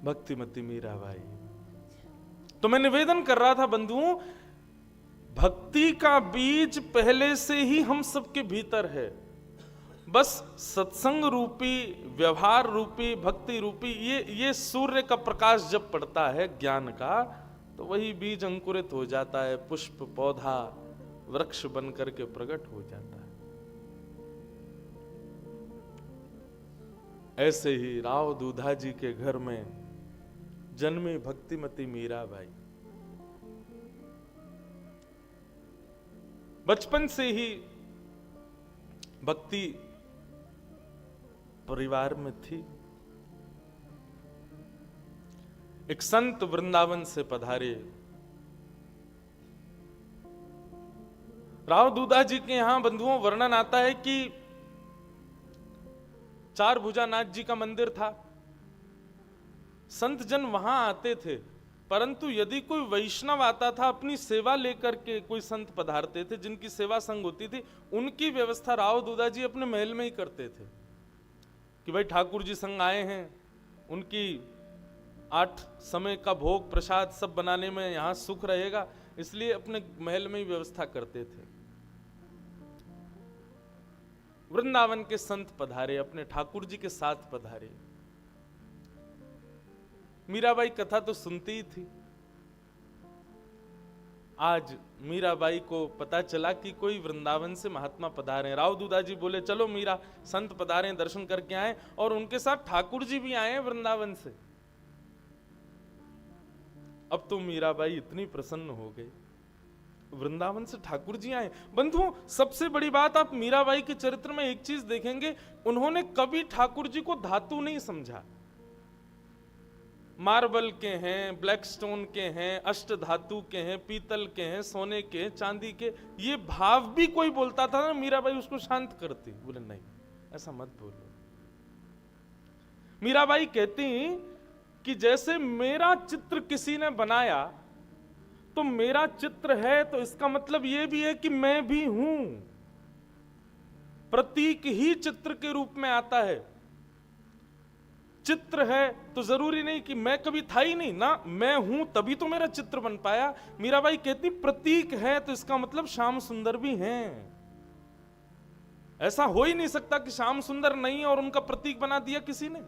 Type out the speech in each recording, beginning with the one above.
भक्तिमती मीराबाई। तो मैं निवेदन कर रहा था बंधुओं, भक्ति का बीज पहले से ही हम सबके भीतर है, बस सत्संग रूपी, व्यवहार रूपी, भक्ति रूपी ये सूर्य का प्रकाश जब पड़ता है ज्ञान का, तो वही बीज अंकुरित हो जाता है, पुष्प पौधा वृक्ष बन करके प्रकट हो जाता है। ऐसे ही राव दूधा जी के घर में जन्मी भक्तिमती मीराबाई। बचपन से ही भक्ति परिवार में थी। एक संत वृंदावन से पधारे। राव दूधा जी के यहां बंधुओं वर्णन आता है कि चार भुजानाथ जी का मंदिर था। संत जन वहां आते थे, परंतु यदि कोई वैष्णव आता था अपनी सेवा लेकर के, कोई संत पधारते थे जिनकी सेवा संग होती थी, उनकी व्यवस्था राव दूधा जी अपने महल में ही करते थे कि भाई ठाकुर जी संग आए हैं, उनकी 8 समय का भोग प्रसाद सब बनाने में यहां सुख रहेगा, इसलिए अपने महल में ही व्यवस्था करते थे। वृंदावन के संत पधारे, अपने ठाकुर जी के साथ पधारे। मीराबाई कथा तो सुनती ही थी। आज मीराबाई को पता चला कि कोई वृंदावन से महात्मा पधारे हैं। राव दूधा जी बोले चलो मीरा, संत पधारे हैं, दर्शन करके आए, और उनके साथ ठाकुर जी भी आए हैं वृंदावन से। अब तो मीराबाई इतनी प्रसन्न हो गई, वृंदावन से ठाकुर जी आए। बंधुओं, सबसे बड़ी बात आप मीराबाई के चरित्र में एक चीज देखेंगे, उन्होंने कभी ठाकुर जी को धातु नहीं समझा। मार्बल के हैं, ब्लैक स्टोन के हैं, अष्ट धातु के हैं, पीतल के हैं, सोने के हैं, चांदी के, ये भाव भी कोई बोलता था ना, मीराबाई उसको शांत करती, बोले नहीं ऐसा मत बोलो। मीराबाई कहती कि जैसे मेरा चित्र किसी ने बनाया तो मेरा चित्र है, तो इसका मतलब यह भी है कि मैं भी हूं। प्रतीक ही चित्र के रूप में आता है। चित्र है तो जरूरी नहीं कि मैं कभी था ही नहीं ना, मैं हूं तभी तो मेरा चित्र बन पाया। मीराबाई कहती प्रतीक है तो इसका मतलब श्याम सुंदर भी हैं। ऐसा हो ही नहीं सकता कि श्याम सुंदर नहीं और उनका प्रतीक बना दिया किसी ने।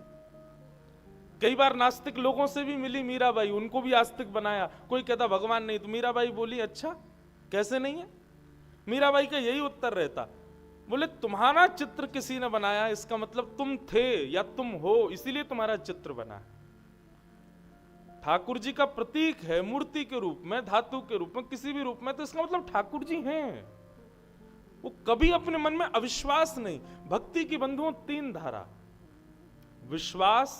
कई बार नास्तिक लोगों से भी मिली मीराबाई, उनको भी आस्तिक बनाया। कोई कहता भगवान नहीं, तो मीराबाई बोली अच्छा कैसे नहीं है। मीराबाई का यही उत्तर रहता, बोले तुम्हारा चित्र किसी ने बनाया, इसका मतलब तुम थे या तुम हो, इसीलिए तुम्हारा चित्र बना। ठाकुर जी का प्रतीक है मूर्ति के रूप में, धातु के रूप में, किसी भी रूप में, तो इसका मतलब ठाकुर जी हैं। वो कभी अपने मन में अविश्वास नहीं। भक्ति की बंधुओं 3 धारा, विश्वास,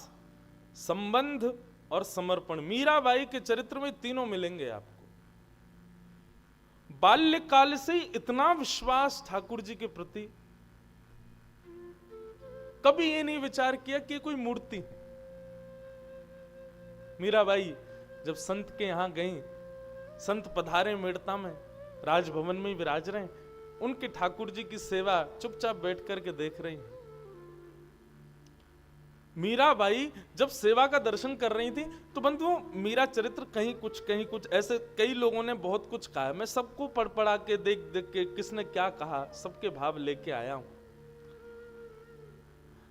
संबंध और समर्पण। मीराबाई के चरित्र में तीनों मिलेंगे आपको। बाल्यकाल से ही इतना विश्वास ठाकुर जी के प्रति, कभी ये नहीं विचार किया कि कोई मूर्ति है। मीराबाई जब संत के यहां गई, संत पधारे मेड़ता में, राजभवन में विराज रहे, उनके ठाकुर जी की सेवा चुपचाप बैठ करके देख रही। मीराबाई जब सेवा का दर्शन कर रही थी तो बंधुओं मीरा चरित्र कहीं कुछ ऐसे कई लोगों ने बहुत कुछ कहा, मैं सबको पढ़ पढ़ा के देख देख के किसने क्या कहा सबके भाव लेके आया हूं।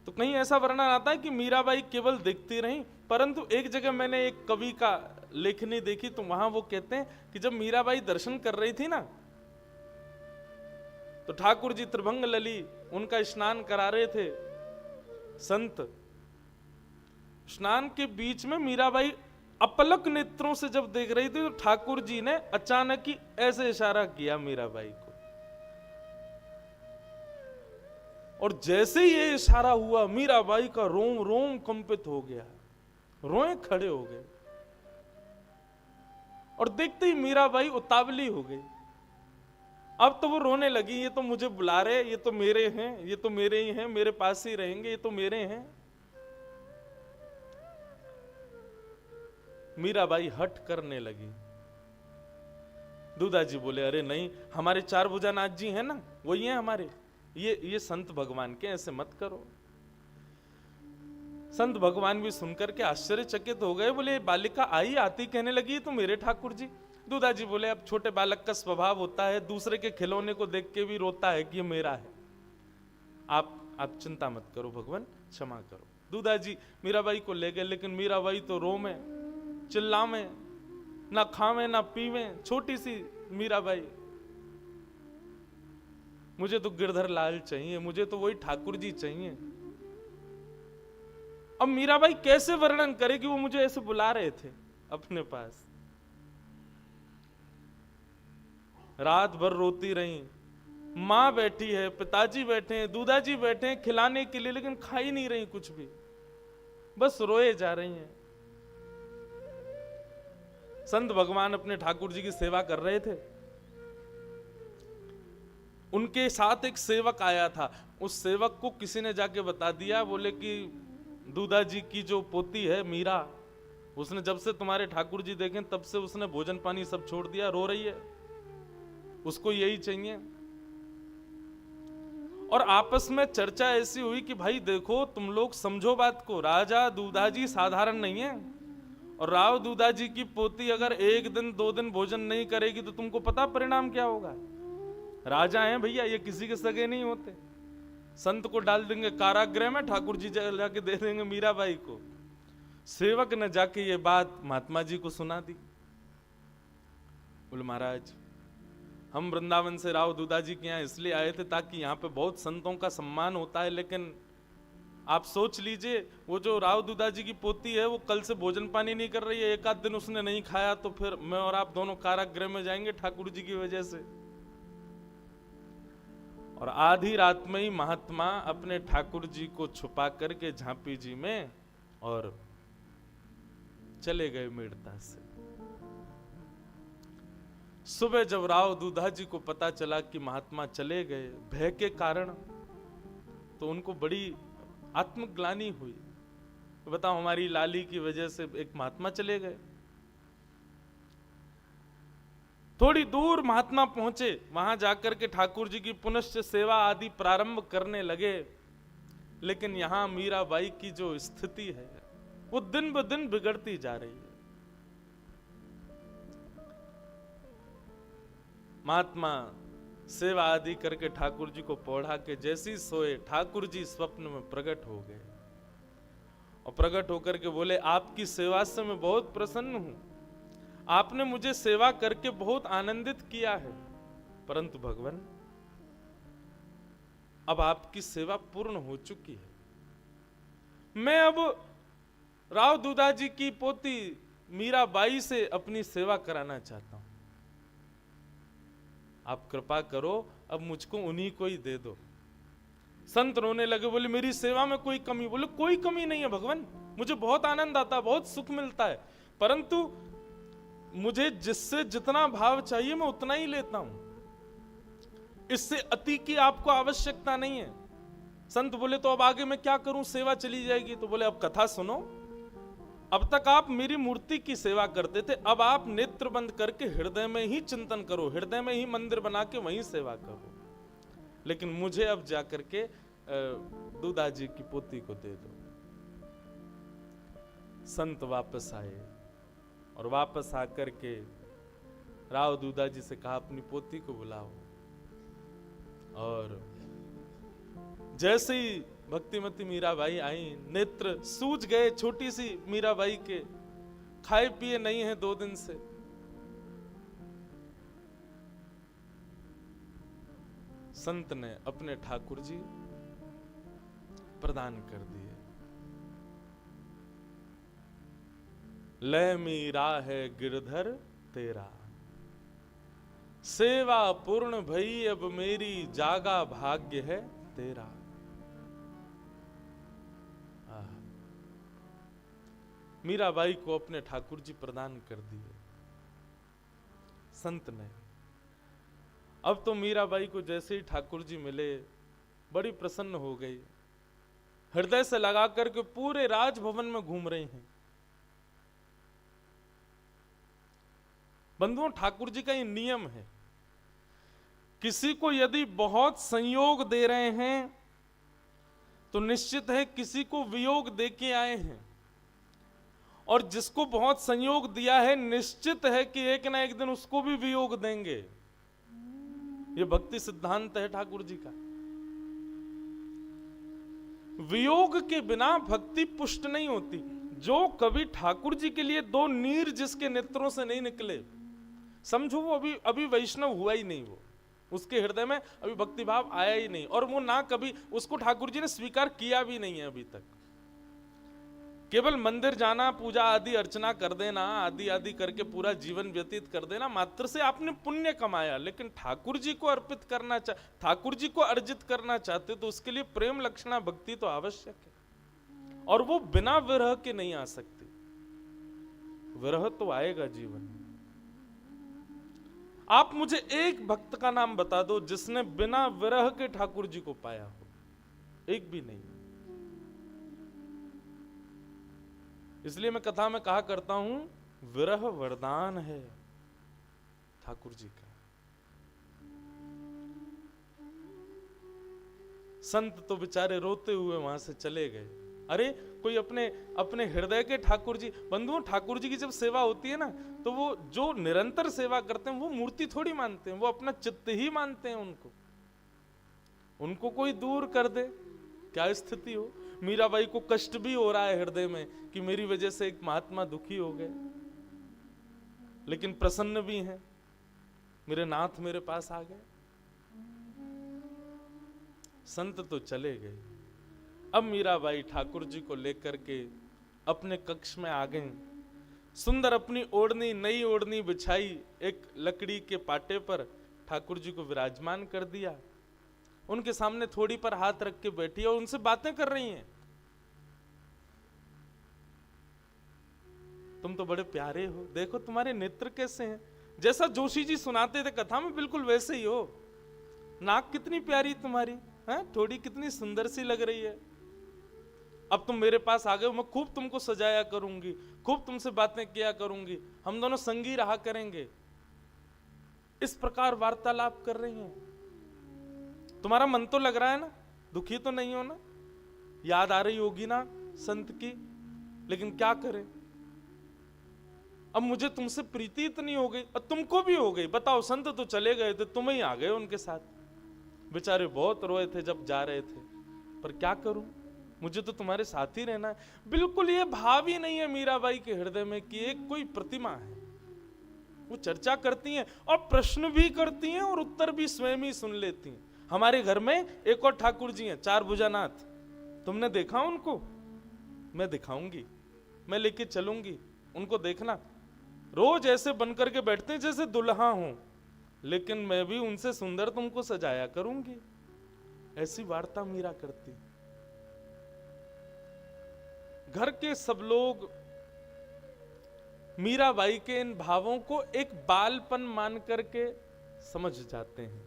तो कहीं ऐसा वर्णन आता है कि मीराबाई केवल देखती रही, परंतु एक जगह मैंने एक कवि का लेखनी देखी तो वहां वो कहते हैं कि जब मीराबाई दर्शन कर रही थी ना, तो ठाकुर जी त्रिभंग लली उनका स्नान करा रहे थे। संत स्नान के बीच में मीराबाई अपलक नेत्रों से जब देख रही थी तो ठाकुर जी ने अचानक ही ऐसे इशारा किया मीराबाई को, और जैसे ही ये इशारा हुआ मीराबाई का रोम रोम कंपित हो गया, रोए खड़े हो गए, और देखते ही मीराबाई उतावली हो गई। अब तो वो रोने लगी, ये तो मुझे बुला रहे, ये तो मेरे हैं, ये तो मेरे ही हैं, मेरे पास ही रहेंगे, ये तो मेरे हैं। मीराबाई हट करने लगी। दूधा जी बोले अरे नहीं, हमारे 4 भुजानाथ जी हैं ना, वही हैं हमारे, ये संत भगवान के, ऐसे मत करो। संत भगवान भी सुनकर के आश्चर्यचकित हो गए, बोले बालिका आई आती कहने लगी तो मेरे ठाकुर जी। दूधा जी बोले अब छोटे बालक का स्वभाव होता है, दूसरे के खिलौने को देख के भी रोता है कि ये मेरा है। आप चिंता मत करो भगवान, क्षमा करो। दूधा जी मीराबाई को ले गए, लेकिन मीराबाई तो रोवे, चिल्लावे, ना खावे ना पीवे, छोटी सी मीराबाई। मुझे तो गिरधर लाल चाहिए, मुझे तो वही ठाकुर जी चाहिए। अब मीराबाई कैसे वर्णन करे कि वो मुझे ऐसे बुला रहे थे अपने पास। रात भर रोती रही, मां बैठी है, पिताजी बैठे हैं, दूधा जी बैठे हैं खिलाने के लिए, लेकिन खा ही नहीं रही कुछ भी, बस रोए जा रही हैं। संत भगवान अपने ठाकुर जी की सेवा कर रहे थे। उनके साथ एक सेवक आया था, उस सेवक को किसी ने जाके बता दिया, बोले कि दूधा जी की जो पोती है मीरा, उसने जब से तुम्हारे ठाकुर जी देखे तब से उसने भोजन पानी सब छोड़ दिया, रो रही है, उसको यही चाहिए। और आपस में चर्चा ऐसी हुई कि भाई देखो तुम लोग समझो बात को, राजा दूधा जी साधारण नहीं है, और राव दूधा जी की पोती अगर 1 दिन 2 दिन भोजन नहीं करेगी तो तुमको पता परिणाम क्या होगा। राजा हैं भैया, ये किसी के सगे नहीं होते। संत को डाल देंगे कारागृह में, ठाकुर जी जाके दे देंगे मीराबाई को। सेवक ने जाके ये बात महात्मा जी को सुना दी। बोले महाराज हम वृंदावन से राव दूधा जी के यहाँ इसलिए आए थे ताकि यहाँ पे बहुत संतों का सम्मान होता है, लेकिन आप सोच लीजिए वो जो राव दूधा जी की पोती है वो कल से भोजन पानी नहीं कर रही है, 1 आध दिन उसने नहीं खाया तो फिर मैं और आप दोनों कारागृह में जाएंगे ठाकुर जी की वजह से। और आधी रात में ही महात्मा अपने ठाकुर जी को छुपा करके झांपी जी में और चले गए मेड़ता से। सुबह जब राव दूधा जी को पता चला कि महात्मा चले गए भय के कारण, तो उनको बड़ी आत्मग्लानि हुई। बताओ हमारी लाली की वजह से एक महात्मा चले गए। थोड़ी दूर महात्मा पहुंचे, वहां जाकर के ठाकुर जी की पुनश्च सेवा आदि प्रारंभ करने लगे, लेकिन यहां मीराबाई की जो स्थिति है वो दिन ब दिन बिगड़ती जा रही है। महात्मा सेवा आदि करके ठाकुर जी को पौढ़ा के जैसी सोए, ठाकुर जी स्वप्न में प्रकट हो गए और प्रकट होकर के बोले आपकी सेवा से मैं बहुत प्रसन्न हूं, आपने मुझे सेवा करके बहुत आनंदित किया है, परंतु भगवान अब आपकी सेवा पूर्ण हो चुकी है। मैं अब राव दूधा जी की पोती मीराबाई से अपनी सेवा कराना चाहता हूं। आप कृपा करो अब मुझको उन्हीं को ही दे दो। संत रोने लगे, बोले मेरी सेवा में कोई कमी? बोले कोई कमी नहीं है भगवान, मुझे बहुत आनंद आता है, बहुत सुख मिलता है, परंतु मुझे जिससे जितना भाव चाहिए मैं उतना ही लेता हूं, इससे अति की आपको आवश्यकता नहीं है। संत बोले तो अब आगे मैं क्या करूं, सेवा चली जाएगी। तो बोले अब कथा सुनो, अब तक आप मेरी मूर्ति की सेवा करते थे, अब आप नेत्र बंद करके हृदय में ही चिंतन करो, हृदय में ही मंदिर बना के वहीं सेवा करो, लेकिन मुझे अब जाकर के दूधा जी की पोती को दे दो। संत वापस आए और वापस आकर के राव दूधा जी से कहा अपनी पोती को बुलाओ। और जैसे ही भक्तिमती मीराबाई आई, नेत्र सूज गए छोटी सी मीराबाई के, खाए पिए नहीं है 2 दिन से। संत ने अपने ठाकुर जी प्रदान कर दिए। ले मीरा है गिरधर तेरा, सेवा पूर्ण भई अब मेरी, जागा भाग्य है तेरा। मीराबाई को अपने ठाकुर जी प्रदान कर दिए संत ने। अब तो मीराबाई को जैसे ही ठाकुर जी मिले बड़ी प्रसन्न हो गई, हृदय से लगा करके पूरे राजभवन में घूम रही हैं। बंधुओं, ठाकुर जी का ये नियम है, किसी को यदि बहुत संयोग दे रहे हैं तो निश्चित है किसी को वियोग दे के आए हैं, और जिसको बहुत संयोग दिया है निश्चित है कि एक ना एक दिन उसको भी वियोग देंगे। ये भक्ति सिद्धांत है ठाकुर जी का। वियोग के बिना भक्ति पुष्ट नहीं होती। जो कभी ठाकुर जी के लिए दो नीर जिसके नेत्रों से नहीं निकले, समझो वो अभी वैष्णव हुआ ही नहीं, वो उसके हृदय में अभी भक्ति भाव आया ही नहीं, और वो ना कभी उसको ठाकुर जी ने स्वीकार किया भी नहीं है अभी तक। केवल मंदिर जाना, पूजा आदि अर्चना कर देना, आदि आदि करके पूरा जीवन व्यतीत कर देना मात्र से आपने पुण्य कमाया, लेकिन ठाकुर जी को अर्पित करना ठाकुर जी को अर्जित करना चाहते तो उसके लिए प्रेम लक्षणा भक्ति तो आवश्यक है, और वो बिना विरह के नहीं आ सकती। विरह तो आएगा जीवन में। आप मुझे एक भक्त का नाम बता दो जिसने बिना विरह के ठाकुर जी को पाया हो, एक भी नहीं। इसलिए मैं कथा में कहा करता हूं, विरह वरदान है ठाकुर जी का। संत तो बेचारे रोते हुए वहां से चले गए। अरे कोई अपने हृदय के ठाकुर जी, बंधुओं ठाकुर जी की जब सेवा होती है ना, तो वो जो निरंतर सेवा करते हैं वो मूर्ति थोड़ी मानते हैं, वो अपना चित्त ही मानते हैं। उनको कोई दूर कर दे, क्या स्थिति हो। मीराबाई को कष्ट भी हो रहा है हृदय में कि मेरी वजह से एक महात्मा दुखी हो गए, लेकिन प्रसन्न भी हैं, मेरे नाथ मेरे पास आ गए। संत तो चले गए। अब मीराबाई ठाकुर जी को लेकर के अपने कक्ष में आ गई। सुंदर अपनी ओढ़नी, नई ओढ़नी बिछाई, एक लकड़ी के पाटे पर ठाकुर जी को विराजमान कर दिया। उनके सामने थोड़ी पर हाथ रख के बैठी और उनसे बातें कर रही हैं। तुम तो बड़े प्यारे हो, देखो तुम्हारे नेत्र कैसे हैं, जैसा जोशी जी सुनाते थे कथा में बिल्कुल वैसे ही हो। नाक कितनी प्यारी तुम्हारी है, थोड़ी कितनी सुंदर सी लग रही है। अब तुम मेरे पास आ गए हो, मैं खूब तुमको सजाया करूंगी, खूब तुमसे बातें किया करूंगी, हम दोनों संगी रहा करेंगे। इस प्रकार वार्तालाप कर रही हैं। तुम्हारा मन तो लग रहा है ना, दुखी तो नहीं हो ना, याद आ रही होगी ना संत की, लेकिन क्या करें, अब मुझे तुमसे प्रीति इतनी हो गई और तुमको भी हो गई। बताओ, संत तो चले गए थे, तुम ही आ गए उनके साथ। बेचारे बहुत रोए थे जब जा रहे थे, पर क्या करूं, मुझे तो तुम्हारे साथ ही रहना है। बिल्कुल ये भाव ही नहीं है मीराबाई के हृदय में कि एक कोई प्रतिमा है। वो चर्चा करती हैं और प्रश्न भी करती हैं और उत्तर भी स्वयं ही सुन लेती हैं। हमारे घर में एक और ठाकुर जी हैं, चार भुजानाथ, तुमने देखा उनको? मैं दिखाऊंगी, मैं लेके चलूंगी, उनको देखना। रोज ऐसे बनकर के बैठते हैं जैसे दुल्हा हूं, लेकिन मैं भी उनसे सुंदर तुमको सजाया करूंगी। ऐसी वार्ता मीरा करती। घर के सब लोग मीराबाई के इन भावों को एक बालपन मान करके समझ जाते हैं।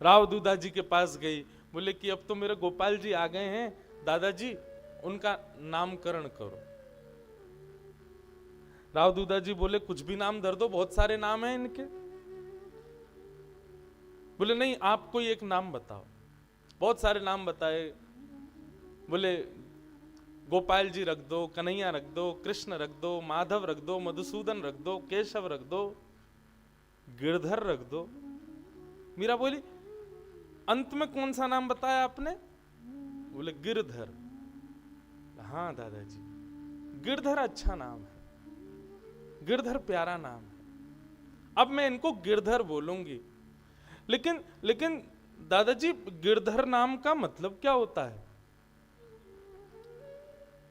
राव दूधा जी के पास गई, बोले कि अब तो मेरे गोपाल जी आ गए हैं, दादाजी उनका नामकरण करो। राव दूधा जी बोले कुछ भी नाम धर दो, बहुत सारे नाम हैं इनके। बोले नहीं, आप कोई एक नाम बताओ। बहुत सारे नाम बताए। बोले गोपाल जी रख दो, कन्हैया रख दो, कृष्ण रख दो, माधव रख दो, मधुसूदन रख दो, केशव रख दो, गिरधर रख दो। मीरा बोली अंत में कौन सा नाम बताया आपने? बोले गिरधर। हाँ दादाजी, गिरधर अच्छा नाम है, गिरधर प्यारा नाम है, अब मैं इनको गिरधर बोलूंगी। लेकिन दादाजी गिरधर नाम का मतलब क्या होता है?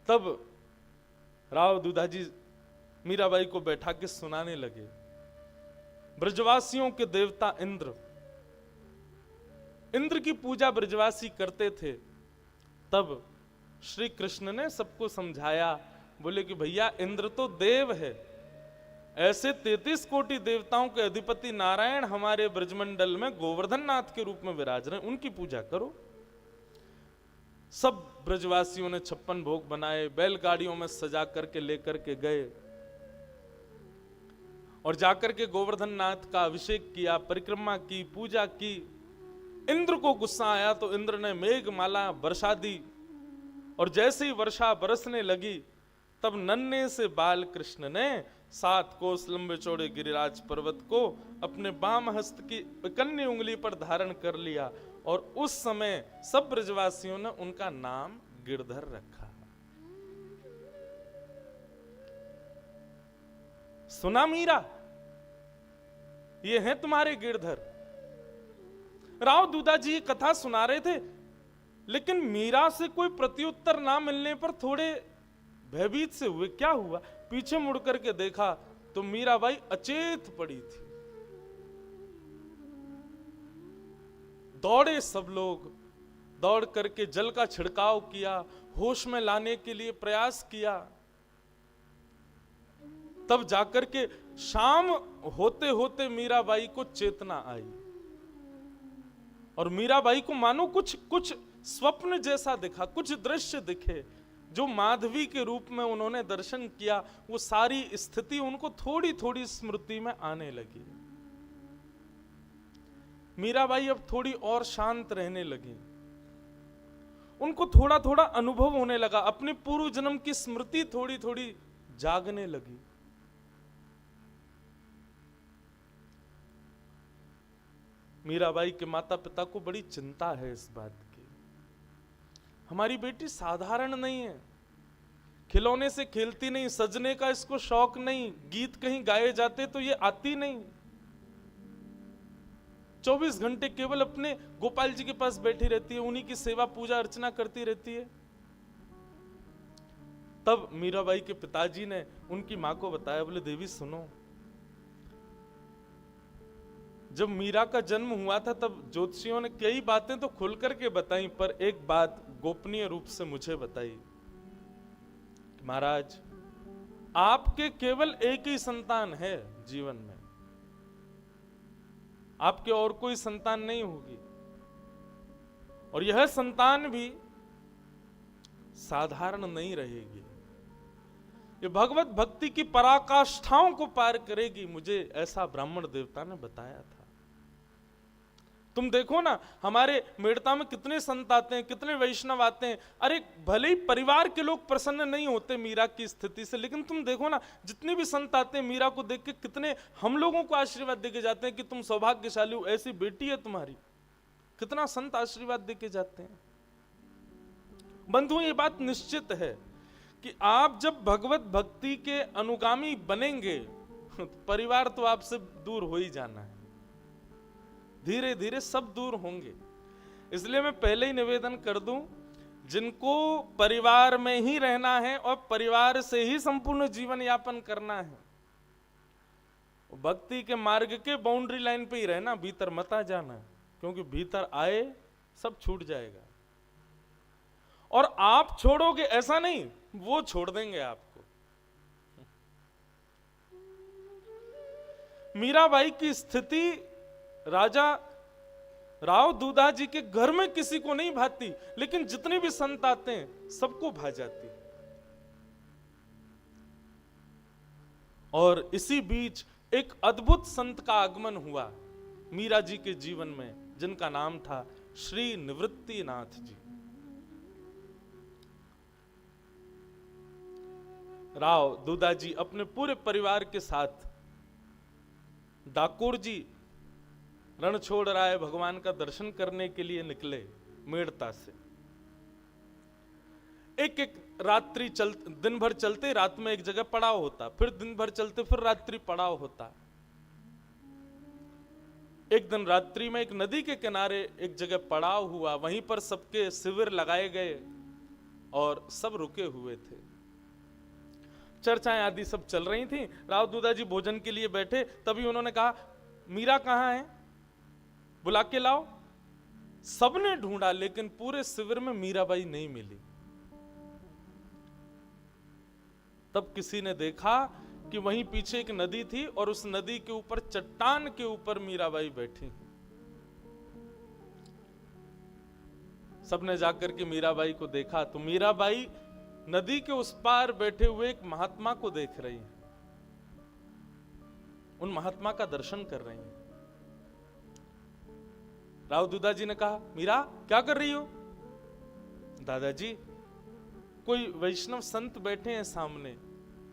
तब राव दूधाजी मीराबाई को बैठा के सुनाने लगे। ब्रजवासियों के देवता इंद्र की पूजा ब्रजवासी करते थे। तब श्री कृष्ण ने सबको समझाया, बोले कि भैया इंद्र तो देव है, ऐसे 33 कोटि देवताओं के अधिपति नारायण हमारे ब्रजमंडल में गोवर्धन नाथ के रूप में विराज रहे, उनकी पूजा करो। सब ब्रजवासियों ने 56 भोग बनाए, बैलगाड़ियों में सजा करके लेकर के गए और जाकर के गोवर्धन नाथ का अभिषेक किया, परिक्रमा की, पूजा की। इंद्र को गुस्सा आया तो इंद्र ने मेघमाला वर्षा दी, और जैसे ही वर्षा बरसने लगी तब नन्हे से बाल कृष्ण ने 7 कोस लंबे चौड़े गिरिराज पर्वत को अपने बाम हस्त की कन्नी उंगली पर धारण कर लिया, और उस समय सब ब्रजवासियों ने उनका नाम गिरधर रखा। सुना मीरा, ये हैं तुम्हारे गिरधर। राव दूधा जी ये कथा सुना रहे थे, लेकिन मीरा से कोई प्रत्युत्तर ना मिलने पर थोड़े भयभीत से हुए। क्या हुआ? पीछे मुड़ करके देखा तो मीराबाई अचेत पड़ी थी। दौड़े सब लोग, दौड़ करके जल का छिड़काव किया, होश में लाने के लिए प्रयास किया। तब जाकर के शाम होते होते मीराबाई को चेतना आई, और मीराबाई को मानो कुछ स्वप्न जैसा दिखा, कुछ दृश्य दिखे जो माधवी के रूप में उन्होंने दर्शन किया। वो सारी स्थिति उनको थोड़ी थोड़ी स्मृति में आने लगी। मीराबाई अब थोड़ी और शांत रहने लगी। उनको थोड़ा थोड़ा अनुभव होने लगा, अपने पूर्व जन्म की स्मृति थोड़ी थोड़ी जागने लगी। मीराबाई के माता पिता को बड़ी चिंता है इस बात की। हमारी बेटी साधारण नहीं है, खिलौने से खेलती नहीं, सजने का इसको शौक नहीं, गीत कहीं गाए जाते तो ये आती नहीं, 24 घंटे केवल अपने गोपाल जी के पास बैठी रहती है, उन्हीं की सेवा पूजा अर्चना करती रहती है। तब मीराबाई के पिताजी ने उनकी मां को बताया, बोले देवी सुनो, जब मीरा का जन्म हुआ था तब ज्योतिषियों ने कई बातें तो खुल करके बताई, पर एक बात गोपनीय रूप से मुझे बताई। महाराज, आपके केवल एक ही संतान है जीवन में, आपके और कोई संतान नहीं होगी, और यह संतान भी साधारण नहीं रहेगी। ये भगवत भक्ति की पराकाष्ठाओं को पार करेगी, मुझे ऐसा ब्राह्मण देवता ने बताया था। तुम देखो ना, हमारे मेड़ता में कितने संत आते हैं, कितने वैष्णव आते हैं। अरे भले ही परिवार के लोग प्रसन्न नहीं होते मीरा की स्थिति से, लेकिन तुम देखो ना, जितने भी संत आते हैं मीरा को देख के कितने हम लोगों को आशीर्वाद देके जाते हैं कि तुम सौभाग्यशाली हो, ऐसी बेटी है तुम्हारी। कितना संत आशीर्वाद देके जाते हैं। बंधुओं, ये बात निश्चित है कि आप जब भगवत भक्ति के अनुगामी बनेंगे तो परिवार तो आपसे दूर हो ही जाना है, धीरे धीरे सब दूर होंगे। इसलिए मैं पहले ही निवेदन कर दूं, जिनको परिवार में ही रहना है और परिवार से ही संपूर्ण जीवन यापन करना है, भक्ति के मार्ग के बाउंड्री लाइन पे ही रहना, भीतर मत आ जाना, क्योंकि भीतर आए सब छूट जाएगा। और आप छोड़ोगे ऐसा नहीं, वो छोड़ देंगे आपको। मीराबाई की स्थिति राजा राव दूधा जी के घर में किसी को नहीं भाती, लेकिन जितने भी संत आते हैं सबको भा जाती। और इसी बीच एक अद्भुत संत का आगमन हुआ मीरा जी के जीवन में, जिनका नाम था श्री निवृत्तिनाथ जी। राव दूधा जी अपने पूरे परिवार के साथ डाकोर जी रणछोड़ राय भगवान का दर्शन करने के लिए निकले मेड़ता से। एक एक रात्रि दिन भर चलते, रात में एक जगह पड़ाव होता, फिर दिन भर चलते, फिर रात्रि पड़ाव होता। एक दिन रात्रि में एक नदी के किनारे एक जगह पड़ाव हुआ, वहीं पर सबके शिविर लगाए गए और सब रुके हुए थे। चर्चाएं आदि सब चल रही थी। राव दूधा जी भोजन के लिए बैठे, तभी उन्होंने कहा, मीरा कहाँ है, बुला के लाओ। सबने ढूंढा, लेकिन पूरे शिविर में मीराबाई नहीं मिली। तब किसी ने देखा कि वहीं पीछे एक नदी थी और उस नदी के ऊपर चट्टान के ऊपर मीराबाई बैठी। सबने जाकर के मीराबाई को देखा तो मीराबाई नदी के उस पार बैठे हुए एक महात्मा को देख रही हैं, उन महात्मा का दर्शन कर रही हैं। राव दूधा जी ने कहा, मीरा क्या कर रही हो? दादाजी, कोई वैष्णव संत बैठे हैं सामने,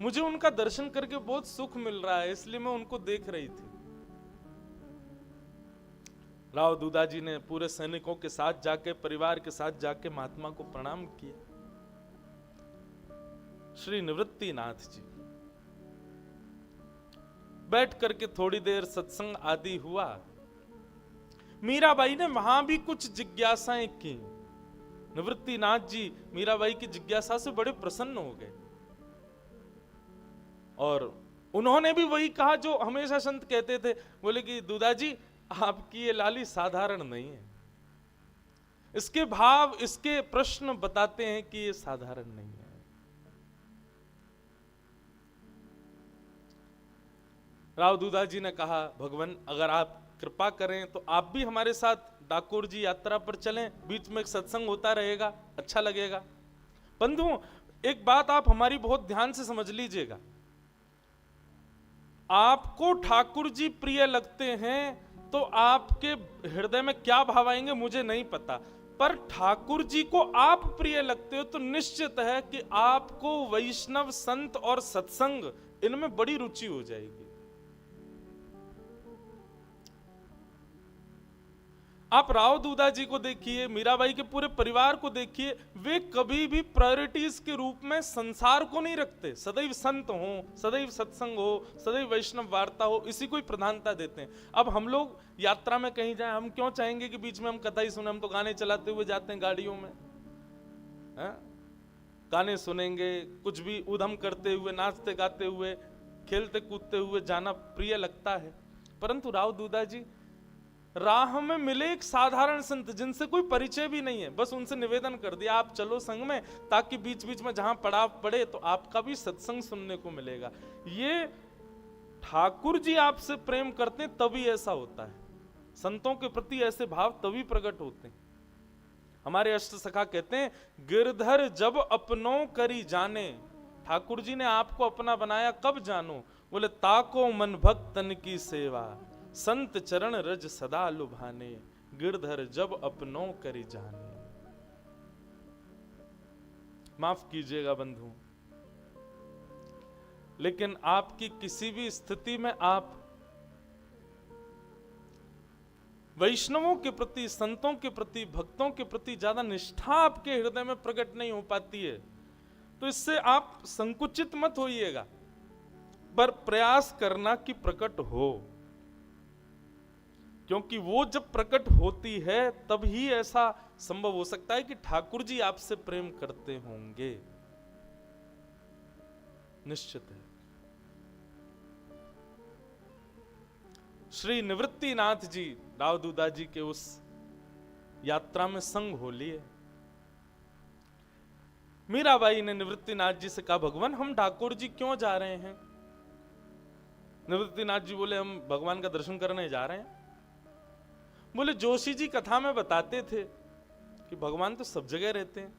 मुझे उनका दर्शन करके बहुत सुख मिल रहा है, इसलिए मैं उनको देख रही थी। राव दूधा जी ने पूरे सैनिकों के साथ जाके, परिवार के साथ जाके महात्मा को प्रणाम किया। श्री निवृत्तिनाथ जी बैठ करके थोड़ी देर सत्संग आदि हुआ। मीराबाई ने वहां भी कुछ जिज्ञासाएं की। निवृत्तिनाथ जी मीराबाई की जिज्ञासा से बड़े प्रसन्न हो गए और उन्होंने भी वही कहा जो हमेशा संत कहते थे। बोले कि दूधा जी, आपकी ये लाली साधारण नहीं है। इसके भाव, इसके प्रश्न बताते हैं कि ये साधारण नहीं है। राव दूधा जी ने कहा, भगवान अगर आप कृपा करें तो आप भी हमारे साथ डाकोर जी यात्रा पर चलें, बीच में एक सत्संग होता रहेगा, अच्छा लगेगा। बंधुओं, एक बात आप हमारी बहुत ध्यान से समझ लीजिएगा। आपको ठाकुर जी प्रिय लगते हैं तो आपके हृदय में क्या भाव आएंगे मुझे नहीं पता, पर ठाकुर जी को आप प्रिय लगते हो तो निश्चित है कि आपको वैष्णव संत और सत्संग इनमें बड़ी रुचि हो जाएगी। आप राव दूधा जी को देखिए, मीराबाई के पूरे परिवार को देखिए, वे कभी भी प्रायोरिटीज के रूप में संसार को नहीं रखते। सदैव संत हो, सदैव सत्संग हो, सदैव वैष्णव वार्ता हो, इसी को ही प्रधानता देते हैं। अब हम लोग यात्रा में कहीं जाएं, हम क्यों चाहेंगे कि बीच में हम कथा ही सुने? हम तो गाने चलाते हुए जाते हैं गाड़ियों में, गाने सुनेंगे, कुछ भी उधम करते हुए, नाचते गाते हुए, खेलते कूदते हुए जाना प्रिय लगता है। परंतु राव दूधा जी राह में मिले एक साधारण संत जिनसे कोई परिचय भी नहीं है, बस उनसे निवेदन कर दिया आप चलो संग में, ताकि बीच बीच में जहां पड़ाव पड़े तो आपका भी सत्संग सुनने को मिलेगा। ये ठाकुर जी आपसे प्रेम करते हैं तभी ऐसा होता है। संतों के प्रति ऐसे भाव तभी प्रकट होते हैं। हमारे अष्ट सखा कहते हैं, गिरधर जब अपनों करी जाने। ठाकुर जी ने आपको अपना बनाया कब जानो? बोले ताको मन भक्त तन की सेवा, संत चरण रज सदा लुभाने, गिरधर जब अपनों करी जाने। माफ कीजिएगा बंधु, लेकिन आपकी किसी भी स्थिति में आप वैष्णवों के प्रति, संतों के प्रति, भक्तों के प्रति ज्यादा निष्ठा आपके हृदय में प्रकट नहीं हो पाती है, तो इससे आप संकुचित मत होइएगा, पर प्रयास करना कि प्रकट हो। क्योंकि वो जब प्रकट होती है तब ही ऐसा संभव हो सकता है कि ठाकुर जी आपसे प्रेम करते होंगे। निश्चित है। श्री निवृत्तिनाथ जी राव दूधा जी के उस यात्रा में संग हो लिए। मीराबाई ने निवृत्तिनाथ जी से कहा, भगवान हम डाकोर जी क्यों जा रहे हैं? निवृत्तिनाथ जी बोले, हम भगवान का दर्शन करने जा रहे हैं। बोले, जोशी जी कथा में बताते थे कि भगवान तो सब जगह रहते हैं,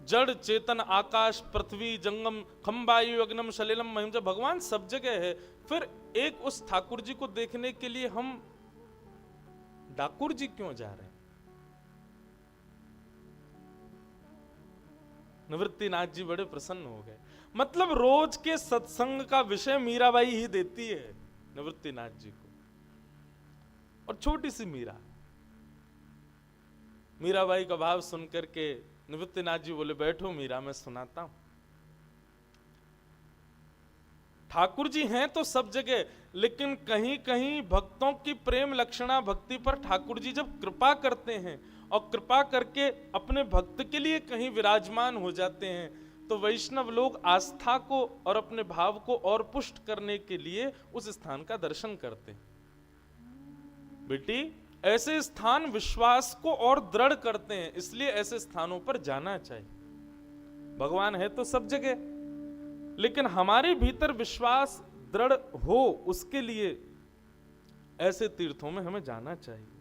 जड़ चेतन आकाश पृथ्वी जंगम खम्बायु अग्नम सलिलम महिम, जब भगवान सब जगह है, फिर एक उस ठाकुर जी को देखने के लिए हम डाकुर जी क्यों जा रहे हैं? निवृत्तिनाथ जी बड़े प्रसन्न हो गए। मतलब रोज के सत्संग का विषय मीराबाई ही देती है निवृत्तिनाथ जी को। और छोटी सी मीराबाई का भाव सुनकर के निवृत्तिनाथ जी बोले, बैठो मीरा मैं सुनाता हूं। ठाकुर जी हैं तो सब जगह, लेकिन कहीं कहीं भक्तों की प्रेम लक्षणा भक्ति पर ठाकुर जी जब कृपा करते हैं और कृपा करके अपने भक्त के लिए कहीं विराजमान हो जाते हैं, तो वैष्णव लोग आस्था को और अपने भाव को और पुष्ट करने के लिए उस स्थान का दर्शन करते हैं। बेटी, ऐसे स्थान विश्वास को और दृढ़ करते हैं, इसलिए ऐसे स्थानों पर जाना चाहिए। भगवान है तो सब जगह, लेकिन हमारे भीतर विश्वास दृढ़ हो उसके लिए ऐसे तीर्थों में हमें जाना चाहिए।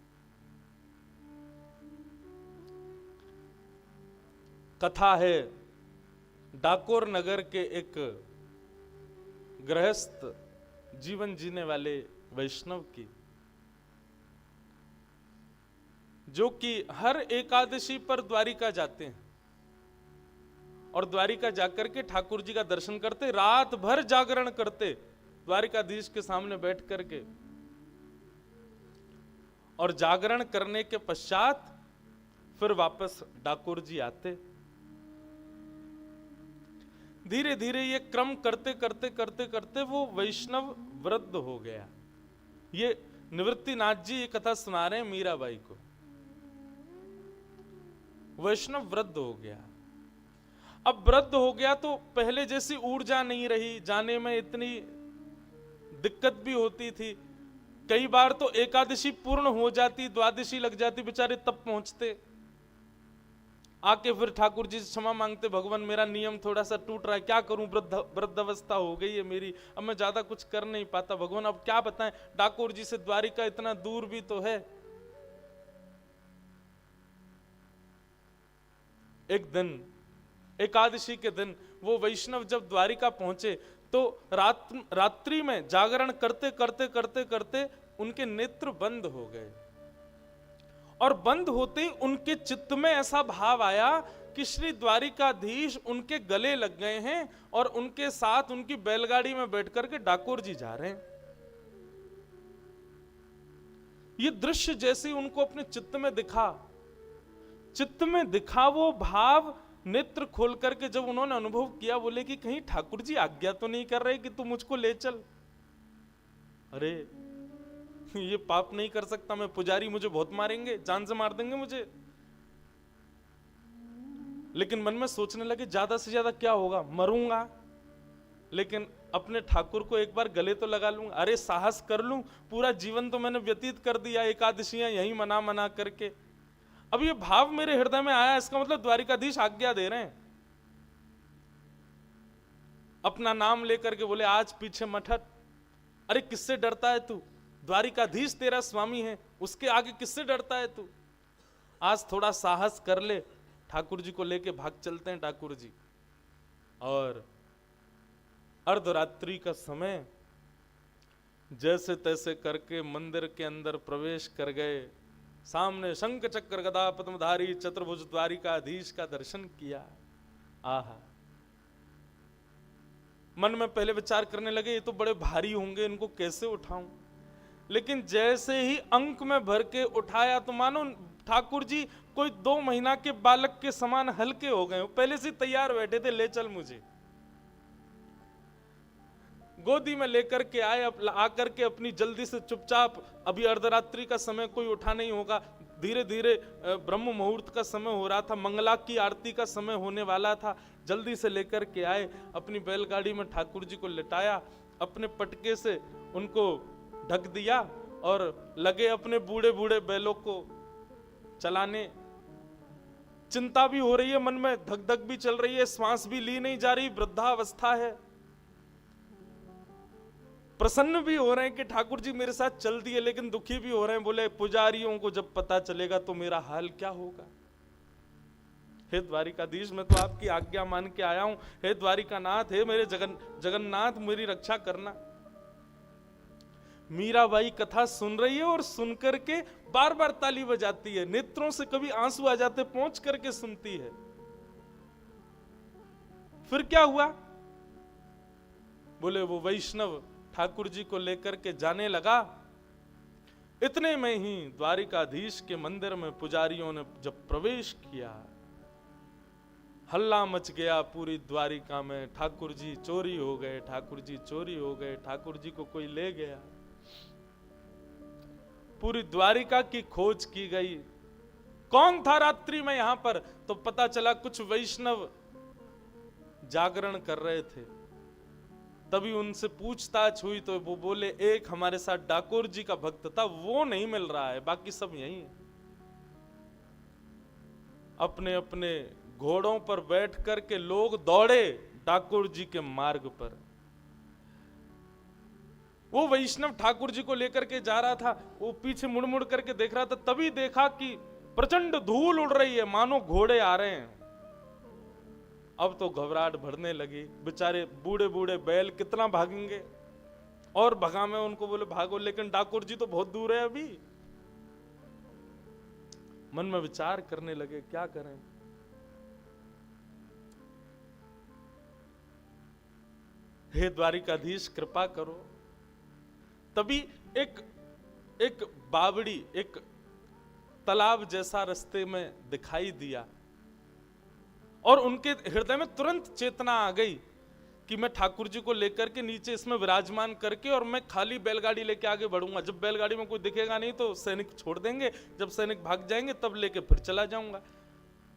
कथा है डाकोर नगर के एक गृहस्थ जीवन जीने वाले वैष्णव की। जो कि हर एकादशी पर द्वारिका जाते हैं और द्वारिका जाकर के ठाकुर जी का दर्शन करते, रात भर जागरण करते द्वारिकाधीश के सामने बैठ करके, और जागरण करने के पश्चात फिर वापस डाकोर जी आते। धीरे धीरे ये क्रम करते करते करते करते वो वैष्णव वृद्ध हो गया। ये निवृत्तिनाथ जी ये कथा सुना रहे हैं मीराबाई को। वैष्णव वृद्ध हो गया। अब वृद्ध हो गया तो पहले जैसी ऊर्जा नहीं रही, जाने में इतनी दिक्कत भी होती थी। कई बार तो एकादशी पूर्ण हो जाती, द्वादशी लग जाती, बेचारे तब पहुंचते, आके फिर ठाकुर जी से क्षमा मांगते, भगवान मेरा नियम थोड़ा सा टूट रहा है, क्या करूं, वृद्धावस्था हो गई है मेरी, अब मैं ज्यादा कुछ कर नहीं पाता, भगवान अब क्या बताएं, ठाकुर जी से द्वारिका इतना दूर भी तो है। एक दिन एकादशी के दिन वो वैष्णव जब द्वारिका पहुंचे तो रात्रि में जागरण करते करते करते करते उनके नेत्र बंद हो गए, और बंद होते ही उनके चित्त में ऐसा भाव आया कि श्री द्वारिकाधीश उनके गले लग गए हैं और उनके साथ उनकी बैलगाड़ी में बैठ करके डाकोर जी जा रहे हैं। ये दृश्य जैसे उनको अपने चित्त में दिखा, वो भाव नेत्र खोल करके जब उन्होंने अनुभव किया, बोले कि कहीं ठाकुर जी आज्ञा तो नहीं कर रहे कि तू मुझको ले चल। अरे ये पाप नहीं कर सकता मैं, पुजारी मुझे बहुत मारेंगे, जान से मार देंगे मुझे। लेकिन मन में सोचने लगे ज्यादा से ज्यादा क्या होगा, मरूंगा, लेकिन अपने ठाकुर को एक बार गले तो लगा लूंगा। अरे साहस कर लूं, पूरा जीवन तो मैंने व्यतीत कर दिया एकादशियां यहीं मना करके, अब ये भाव मेरे हृदय में आया, इसका मतलब द्वारिकाधीश आज्ञा दे रहे हैं। अपना नाम लेकर के बोले आज पीछे मत हट। अरे किससे डरता है तू, द्वारिकाधीश तेरा स्वामी है, उसके आगे किससे डरता है तू, आज थोड़ा साहस कर ले, ठाकुर जी को लेके भाग चलते हैं ठाकुर जी। और अर्धरात्रि का समय जैसे तैसे करके मंदिर के अंदर प्रवेश कर गए, सामने शंख चक्र गदा पद्मधारी चतुर्भुज द्वारिकाधीश का दर्शन किया। आहा, मन में पहले विचार करने लगे ये तो बड़े भारी होंगे, इनको कैसे उठाऊं, लेकिन जैसे ही अंक में भर के उठाया तो मानो ठाकुर जी कोई 2 महीना के बालक के समान हल्के हो गए, पहले से तैयार बैठे थे, ले चल मुझे। गोदी में लेकर के आए, आकर के अपनी जल्दी से चुपचाप, अभी अर्धरात्रि का समय कोई उठा नहीं होगा, धीरे धीरे ब्रह्म मुहूर्त का समय हो रहा था, मंगला की आरती का समय होने वाला था, जल्दी से लेकर के आए, अपनी बैलगाड़ी में ठाकुर जी को लिटाया, अपने पटके से उनको ढक दिया और लगे अपने बूढ़े बूढ़े बैलों को चलाने। चिंता भी हो रही है मन में, धक धक भी चल रही है, श्वास भी ली नहीं जा रही, वृद्धावस्था है। प्रसन्न भी हो रहे हैं कि ठाकुर जी मेरे साथ चल दिए, लेकिन दुखी भी हो रहे हैं, बोले पुजारियों को जब पता चलेगा तो मेरा हाल क्या होगा। हे द्वारिकाधीश, मैं तो आपकी आज्ञा मान के आया हूं, हे द्वारिकानाथ, हे मेरे जगन्नाथ, मेरी रक्षा करना। मीराबाई कथा सुन रही है और सुन करके बार बार ताली बजाती है, नेत्रों से कभी आंसू आ जाते, पहुंच करके सुनती है। फिर क्या हुआ, बोले वो वैष्णव ठाकुर जी को लेकर के जाने लगा। इतने में ही द्वारिकाधीश के मंदिर में पुजारियों ने जब प्रवेश किया, हल्ला मच गया पूरी द्वारिका में, ठाकुर जी चोरी हो गए, ठाकुर जी चोरी हो गए, ठाकुर जी को कोई ले गया। पूरी द्वारिका की खोज की गई, कौन था रात्रि में यहां पर, तो पता चला कुछ वैष्णव जागरण कर रहे थे। तभी उनसे पूछताछ हुई तो वो बोले एक हमारे साथ डाकोर जी का भक्त था, वो नहीं मिल रहा है, बाकी सब यही है। अपने अपने घोड़ों पर बैठ करके लोग दौड़े डाकोर जी के मार्ग पर। वो वैष्णव ठाकुर जी को लेकर के जा रहा था, वो पीछे मुड़ मुड़ करके देख रहा था, तभी देखा कि प्रचंड धूल उड़ रही है, मानो घोड़े आ रहे हैं। अब तो घबराहट बढ़ने लगी, बेचारे बूढ़े बूढ़े बैल कितना भागेंगे, और भगा में उनको बोले भागो, लेकिन डाकोर जी तो बहुत दूर है अभी। मन में विचार करने लगे क्या करें। हे द्वारिकाधीश कृपा करो। तभी एक बावड़ी, एक तालाब जैसा रास्ते में दिखाई दिया और उनके हृदय में तुरंत चेतना आ गई कि मैं ठाकुर जी को लेकर के नीचे इसमें विराजमान करके और मैं खाली बैलगाड़ी लेके आगे बढ़ूंगा। जब बैलगाड़ी में कोई दिखेगा नहीं तो सैनिक छोड़ देंगे, जब सैनिक भाग जाएंगे तब लेके फिर चला जाऊंगा।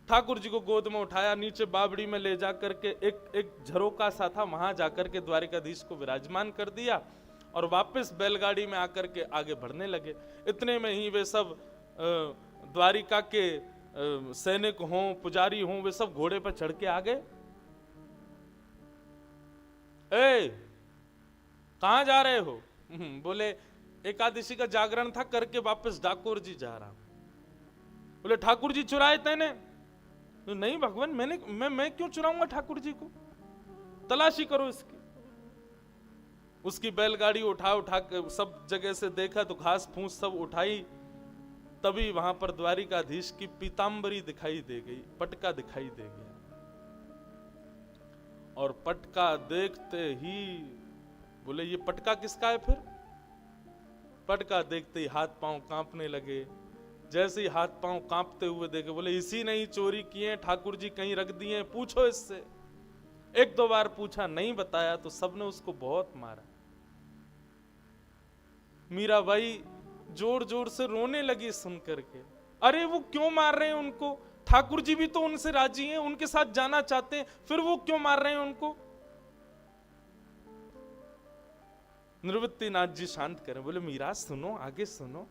ठाकुर जी को गोद में उठाया, नीचे बावड़ी में ले जा करके एक झरोका सा था, वहां जाकर के द्वारिकाधीश को विराजमान कर दिया और वापस बैलगाड़ी में आकर के आगे बढ़ने लगे। इतने में ही वे सब द्वारिका के सैनिक हों, पुजारी हों, वे सब घोड़े पर चढ़ के आ गए। ए, कहां जा रहे हो? बोले एकादशी का जागरण था, करके वापस डाकोर जी जा रहा। बोले ठाकुर जी चुराए तैने? तो नहीं भगवान, मैं क्यों चुराऊंगा ठाकुर जी को, तलाशी करो इसकी। उसकी बैलगाड़ी उठा के सब जगह से देखा तो घास फूस सब उठाई, तभी वहां पर द्वारिकाधीश की पीतांबरी दिखाई दे गई, पटका दिखाई दे गया। और पटका देखते ही बोले ये पटका किसका है? फिर पटका देखते ही हाथ पांव कांपने लगे। जैसे ही हाथ पांव कांपते हुए देखे, बोले इसी ने ही चोरी किए, ठाकुर जी कहीं रख दिए, पूछो इससे। एक दो बार पूछा, नहीं बताया तो सबने उसको बहुत मारा। मीराबाई जोर जोर से रोने लगी सुन करके। अरे वो क्यों मार रहे हैं उनको? ठाकुर जी भी तो उनसे राजी हैं, उनके साथ जाना चाहते हैं, फिर वो क्यों मार रहे हैं उनको? निवृत्तिनाथ जी शांत करें, बोले मीरा सुनो, आगे सुनो।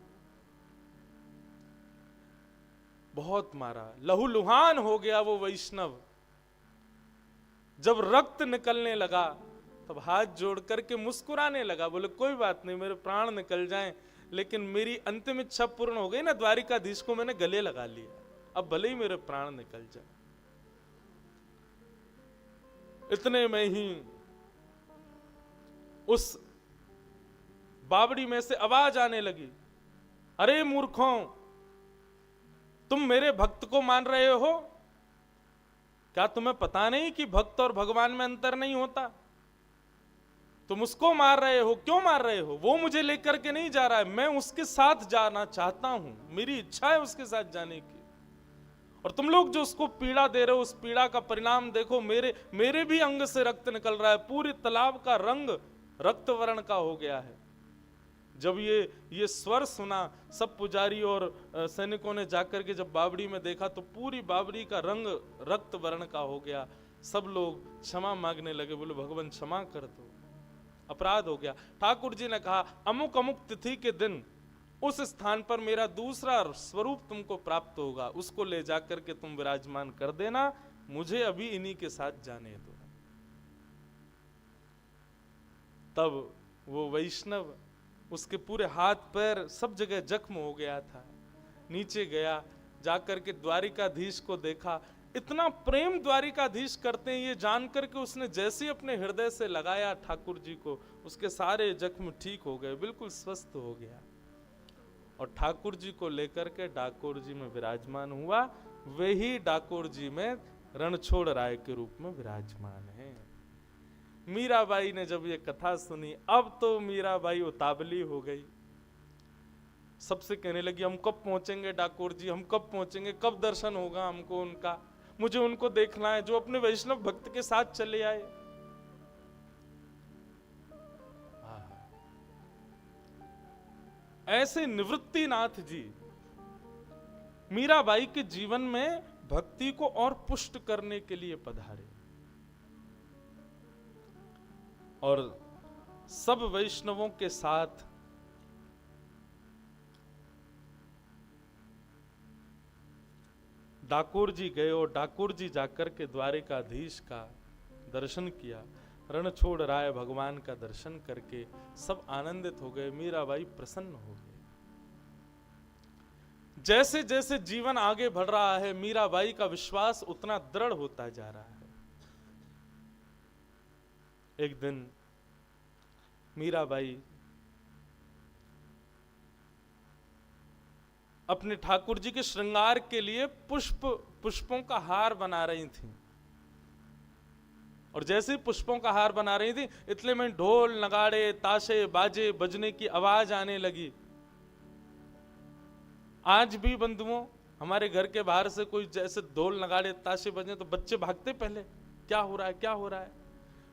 बहुत मारा, लहूलुहान हो गया वो वैष्णव। जब रक्त निकलने लगा तब हाथ जोड़ करके मुस्कुराने लगा, बोले कोई बात नहीं, मेरे प्राण निकल जाएं, लेकिन मेरी अंतिम इच्छा पूर्ण हो गई ना, द्वारिकाधीश को मैंने गले लगा लिया, अब भले ही मेरे प्राण निकल जाए। इतने में ही उस बावड़ी में से आवाज आने लगी, अरे मूर्खों, तुम मेरे भक्त को मान रहे हो? क्या तुम्हें पता नहीं कि भक्त और भगवान में अंतर नहीं होता? तुम उसको मार रहे हो। क्यों मार रहे हो? वो मुझे लेकर के नहीं जा रहा है, मैं उसके साथ जाना चाहता हूं, मेरी इच्छा है उसके साथ जाने की। और तुम लोग जो उसको पीड़ा दे रहे हो, उस पीड़ा का परिणाम देखो, मेरे भी अंग से रक्त निकल रहा है, पूरे तालाब का रंग रक्त वर्ण का हो गया है। जब ये स्वर सुना, सब पुजारी और सैनिकों ने जाकर के जब बावड़ी में देखा तो पूरी बावड़ी का रंग रक्त वर्ण का हो गया। सब लोग क्षमा मांगने लगे, बोले भगवान क्षमा कर दो, अपराध हो गया। ठाकुर जी ने कहा, अमुक अमुक तिथि के दिन उस स्थान पर मेरा दूसरा स्वरूप तुमको प्राप्त होगा, उसको ले जाकर के तुम विराजमान कर देना, मुझे अभी इन्हीं के साथ जाने दो। तब वो वैष्णव, उसके पूरे हाथ पैर सब जगह जख्म हो गया था, नीचे गया, जाकर के द्वारिकाधीश को देखा। इतना प्रेम द्वारिकाधीश करते हैं ये जानकर के उसने जैसे अपने हृदय से लगाया ठाकुर जी को, उसके सारे जख्म ठीक हो गए, बिल्कुल स्वस्थ हो गया। और ठाकुर जी को लेकर के डाकोर जी में विराजमान हुआ। वही डाकोर जी में रणछोड़ राय के रूप में विराजमान है। मीराबाई ने जब ये कथा सुनी, अब तो मीराबाई उतावली हो गई, सबसे कहने लगी, हम कब पहुंचेंगे डाकोर जी, हम कब पहुंचेंगे, कब दर्शन होगा हमको उनका, मुझे उनको देखना है जो अपने वैष्णव भक्त के साथ चले आए। ऐसे निवृत्तिनाथ जी मीराबाई के जीवन में भक्ति को और पुष्ट करने के लिए पधारे और सब वैष्णवों के साथ डाकोर जी गए और डाकोर जी जाकर के द्वारिकाधीश का दर्शन किया। रणछोड़ राय भगवान का दर्शन करके सब आनंदित हो गए, मीराबाई प्रसन्न हो गई। जैसे जैसे जीवन आगे बढ़ रहा है, मीराबाई का विश्वास उतना दृढ़ होता जा रहा है। एक दिन मीराबाई अपने ठाकुर जी के श्रृंगार के लिए पुष्पों का हार बना रही थी। और जैसे ही पुष्पों का हार बना रही थी, इतने में ढोल नगाड़े ताशे बाजे बजने की आवाज आने लगी। आज भी बंधुओं, हमारे घर के बाहर से कोई जैसे ढोल नगाड़े ताशे बजे तो बच्चे भागते पहले, क्या हो रहा है क्या हो रहा है।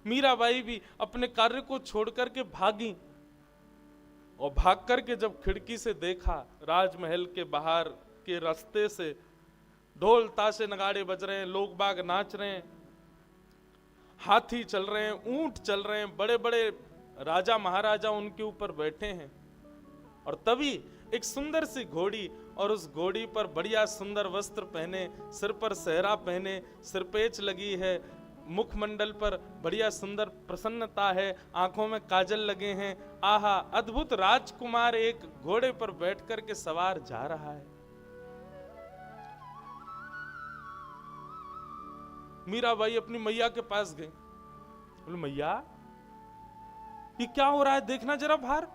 मीराबाई भी अपने कार्य को छोड़ करके भागी, और भाग करके जब खिड़की से देखा राजमहल के बाहर के रास्ते से ढोल ताशे नगाड़े बज रहे हैं, लोग बाग नाच रहे हैं, हाथी चल रहे हैं, ऊंट चल रहे हैं, बड़े बड़े राजा महाराजा उनके ऊपर बैठे हैं। और तभी एक सुंदर सी घोड़ी, और उस घोड़ी पर बढ़िया सुंदर वस्त्र पहने, सिर पर सेहरा पहने, सिरपेच लगी है, मुखमंडल पर बढ़िया सुंदर प्रसन्नता है, आंखों में काजल लगे हैं। आहा, अद्भुत राजकुमार एक घोड़े पर बैठ करके सवार जा रहा है। मीराबाई अपनी मैया के पास गई, बोले मैया ये क्या हो रहा है, देखना जरा बाहर।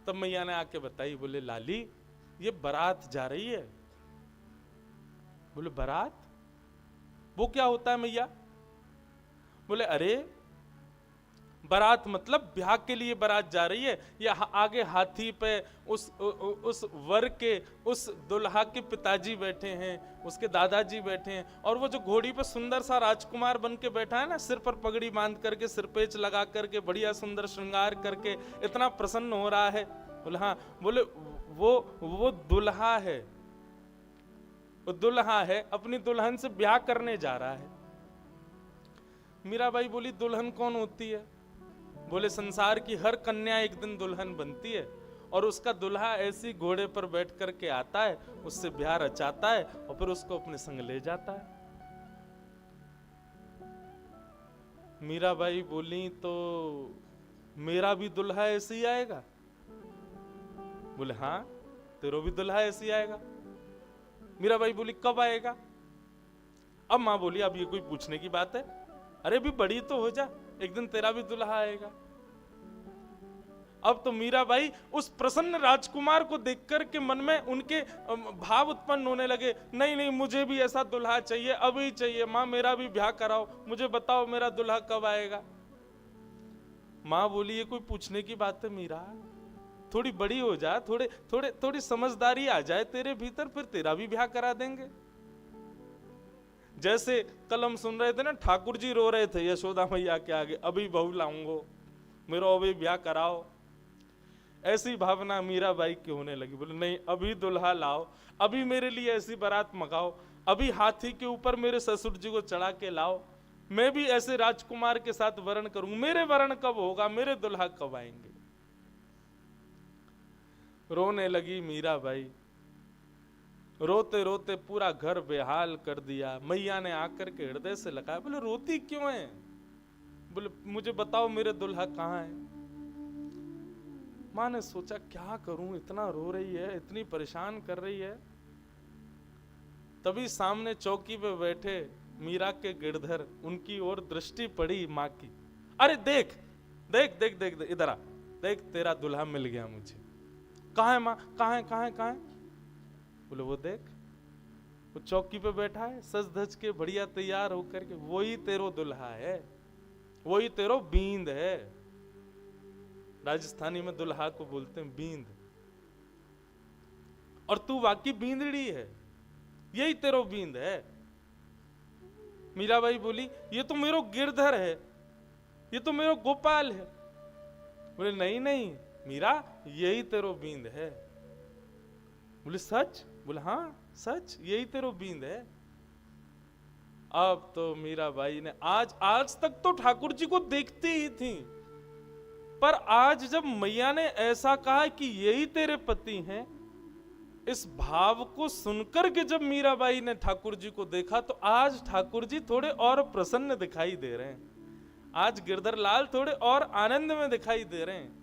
तब मैया ने आके बताई, बोले लाली ये बारात जा रही है। बोले बारात, वो क्या होता है मैया। बोले अरे बारात मतलब ब्याह के लिए बारात जा रही है। ये आगे हाथी पे उस वर के उस दुल्हा के पिताजी बैठे हैं, उसके दादाजी बैठे हैं, और वो जो घोड़ी पे सुंदर सा राजकुमार बन के बैठा है ना, सिर पर पगड़ी बांध करके, सिरपेच लगा करके, बढ़िया सुंदर श्रृंगार करके, इतना प्रसन्न हो रहा है। बोले हाँ। बोले वो दुल्हा है, वो दुल्हा है, अपनी दुल्हन से ब्याह करने जा रहा है। मीराबाई बोली दुल्हन कौन होती है। बोले संसार की हर कन्या एक दिन दुल्हन बनती है, और उसका दुल्हा ऐसी घोड़े पर बैठ करके आता है, उससे ब्याह रचाता है, और फिर उसको अपने संग ले जाता है। मीराबाई बोली तो मेरा भी दुल्हा ऐसे ही आएगा। बोले हाँ तेरा भी दुल्हा ऐसे ही आएगा। मीराबाई बोली कब आएगा। अब मां बोली अब ये कोई पूछने की बात है, अरे भी बड़ी तो हो जा, एक दिन तेरा भी दुल्हा आएगा। अब तो मीराबाई उस प्रसन्न राजकुमार को देख कर के मन में उनके भाव उत्पन्न होने लगे, नहीं नहीं मुझे भी ऐसा दुल्हा चाहिए, अभी चाहिए माँ, मेरा भी ब्याह कराओ, मुझे बताओ मेरा दुल्हा कब आएगा। माँ बोली ये कोई पूछने की बात है मीरा, थोड़ी बड़ी हो जा, थोड़ी समझदारी आ जाए तेरे भीतर, फिर तेरा भी ब्याह करा देंगे। जैसे कल हम सुन रहे थे ना, ठाकुर जी रो रहे थे यशोदा मैया के आगे, अभी बहू लाऊंगो, मेरा अभी ब्याह कराओ, ऐसी भावना मीराबाई की होने लगी। बोले नहीं अभी दुल्हा लाओ, अभी मेरे लिए ऐसी बारात मंगाओ, अभी हाथी के ऊपर मेरे ससुर जी को चढ़ा के लाओ, मैं भी ऐसे राजकुमार के साथ वरण करूं, मेरे वरण कब होगा, मेरे दुल्हा कब आएंगे। रोने लगी मीराबाई, रोते रोते पूरा घर बेहाल कर दिया। मैया ने आकर के हृदय से लगाया, बोले रोती क्यों है। बोले मुझे बताओ मेरे दुल्हा कहाँ है। माँ ने सोचा क्या करूं, इतना रो रही है, इतनी परेशान कर रही है। तभी सामने चौकी पे बैठे मीरा के गिरधर, उनकी ओर दृष्टि पड़ी माँ की। अरे देख देख देख देख, देख इधर आ, देख तेरा दुल्हा मिल गया मुझे। कहाँ है माँ, कहाँ है कहाँ है कहाँ है। बोले वो देख, वो चौकी पे बैठा है सज धज के बढ़िया तैयार होकर के, वही तेरो दुल्हा है, वही तेरो बींद है। राजस्थानी में दुल्हा को बोलते हैं बींद, और तू वाकई बींदड़ी है, यही तेरो बींद है। मीराबाई बोली ये तो मेरो गिरधर है, ये तो मेरो गोपाल है। बोले नहीं नहीं मीरा, यही तेरो बींद है। बोले सच। बोले हाँ सच, यही तेरो बींद है। अब तो मीराबाई ने आज तक तो ठाकुर जी को देखती ही थी, पर आज जब मैया ने ऐसा कहा कि यही तेरे पति हैं, इस भाव को सुनकर के जब मीराबाई ने ठाकुर जी को देखा, तो आज ठाकुर जी थोड़े और प्रसन्न दिखाई दे रहे हैं। आज गिरधर लाल थोड़े और आनंद में दिखाई दे रहे हैं।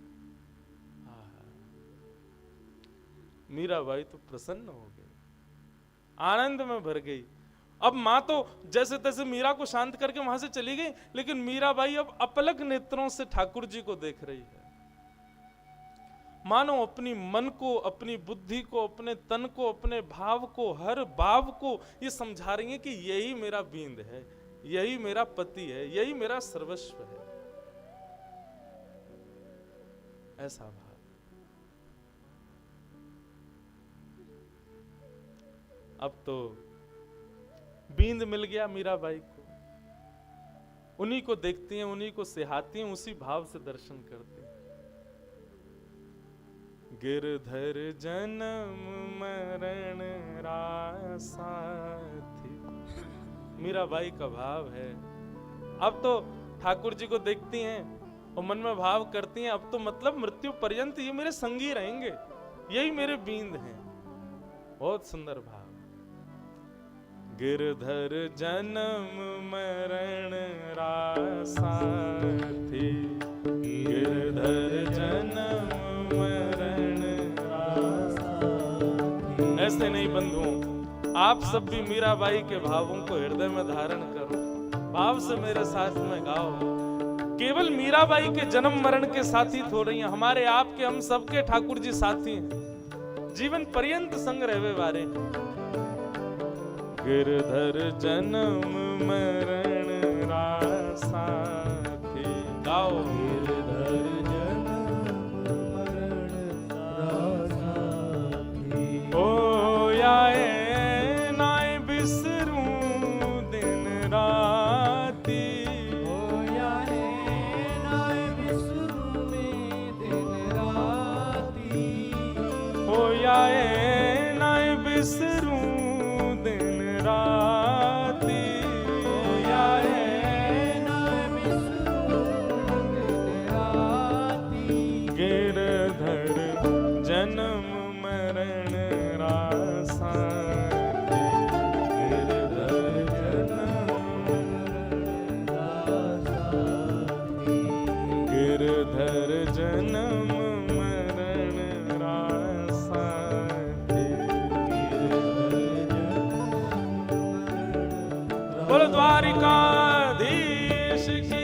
मीराबाई तो प्रसन्न हो गई, आनंद में भर गई। अब मां तो जैसे तैसे मीरा को शांत करके वहां से चली गई, लेकिन मीराबाई अब अपलक नेत्रों से ठाकुर जी को देख रही है। मानो अपनी मन को, अपनी बुद्धि को, अपने तन को, अपने भाव को, हर भाव को ये समझा रही है कि यही मेरा बींद है, यही मेरा पति है, यही मेरा सर्वस्व है। ऐसा भाव। अब तो बींद मिल गया मीराबाई को, उन्हीं को देखती हैं, उन्हीं को सिहाती हैं, उसी भाव से दर्शन करती हैं। गिरधर जन्म मरण रासाथी, मीराबाई का भाव है। अब तो ठाकुर जी को देखती हैं और मन में भाव करती हैं, अब तो मतलब मृत्यु पर्यंत ये मेरे संगी रहेंगे, यही मेरे बींद हैं। बहुत सुंदर भाव। गिरधर जन्म मरण रासाथी, गिरधर जन्म मरण रासाथी। ऐसे नहीं बंधुओं, आप सब भी मीराबाई के भावों को हृदय में धारण करो, भाव से मेरे साथ में गाओ। केवल मीराबाई के जन्म मरण के साथी थोड़ी हैं, हमारे आपके, हम सबके ठाकुर जी साथी हैं, जीवन पर्यंत संग रहवे वाले। गिरधर जन्म मरण रासाथी, गाओ। गिरधर जन्म मरण रासाथी, ओ आए नाय बिसरूं दिन राती, ओ आए नाय बिसरूं दिन राती, ओ आए नाय बिसरूं राती, गिरधर जन्म मरण रासाथी, गिरधर जन्म रासाथी, गिरधर जन्म मरण रासाथी। बोलो द्वारिकाधीश की।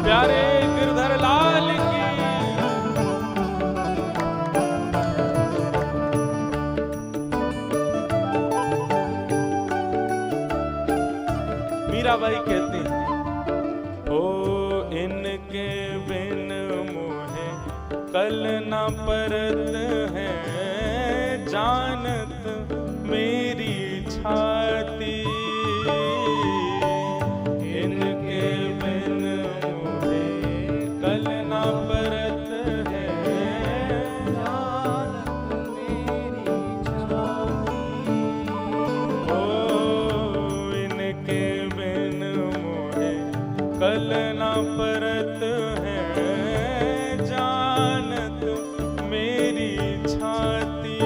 प्यारे गिरधर लाल की। मीराबाई कहती हैं, ओ इनके बिन मोहे कल न परत है, जानत मेरी छाती, इनके बिन कल ना परत है, जानत मेरी छाती, ओ इनके बिन मोहे कल ना परत है, जानत मेरी छाती,